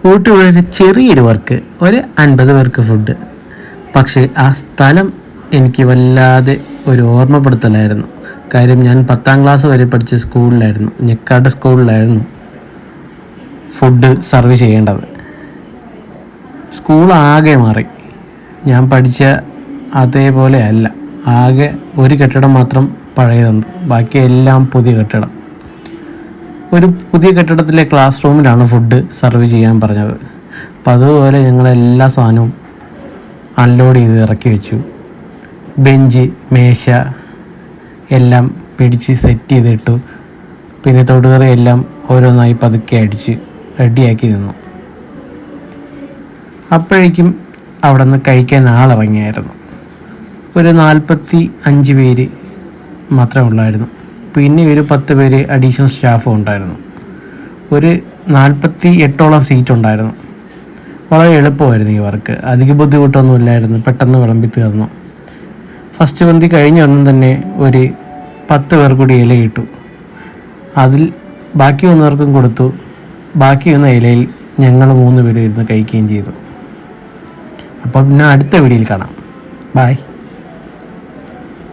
ഊട്ടിയുടെ ചെറിയൊരു വർക്ക്, ഒരു 50 പേർക്ക് ഫുഡ്. പക്ഷേ ആ സ്ഥലം എനിക്ക് വല്ലാതെ ഒരു ഓർമ്മപ്പെടുത്തലായിരുന്നു. കാര്യം ഞാൻ 10ാം ക്ലാസ് വരെ പഠിച്ച സ്കൂളിലായിരുന്നു, ഞെക്കാട് സ്കൂളിലായിരുന്നു ഫുഡ് സർവ് ചെയ്യേണ്ടത്. സ്കൂൾ ആകെ മാറി. ഞാൻ പഠിച്ച അതേപോലെ അല്ല. ആകെ ഒരു കെട്ടിടം മാത്രം പഴയതുണ്ട്, ബാക്കിയെല്ലാം പുതിയ കെട്ടിടം. ഒരു പുതിയ കെട്ടിടത്തിലെ ക്ലാസ് റൂമിലാണ് ഫുഡ് സർവ് ചെയ്യാൻ പറഞ്ഞത്. അപ്പം അതുപോലെ ഞങ്ങളെല്ലാ സാധനവും അൺലോഡ് ചെയ്ത് ഇറക്കി വെച്ചു. ബെഞ്ച്, മേശ എല്ലാം പിടിച്ച് സെറ്റ് ചെയ്തിട്ടു. പിന്നെ തൊടുകറി എല്ലാം ഓരോന്നായി പതുക്കെ അടിച്ച് റെഡിയാക്കി നിന്നു. അപ്പോഴേക്കും അവിടെ നിന്ന് കഴിക്കാൻ ആളിറങ്ങിയായിരുന്നു. ഒരു 45 പേര് മാത്രമേ ഉള്ളായിരുന്നു. പിന്നെ ഒരു 10 പേര് അഡീഷണൽ സ്റ്റാഫും ഉണ്ടായിരുന്നു. ഒരു 48ഓളം സീറ്റ് ഉണ്ടായിരുന്നു. വളരെ എളുപ്പമായിരുന്നു ഈ വർക്ക്. അധിക ബുദ്ധിമുട്ടൊന്നും ഇല്ലായിരുന്നു. പെട്ടെന്ന് വിളമ്പി തീർന്നു. ഫസ്റ്റ് പന്തി കഴിഞ്ഞ ഒന്നും തന്നെ ഒരു 10 പേർ കൂടി ഇല ഇട്ടു. അതിൽ ബാക്കി വന്നവർക്കും കൊടുത്തു. ബാക്കി വന്ന ഇലയിൽ ഞങ്ങൾ 3 പേര് ഇരുന്ന് കഴിക്കുകയും ചെയ്തു. അപ്പോൾ പിന്നെ അടുത്ത വീഡിയോയിൽ കാണാം. ബൈ.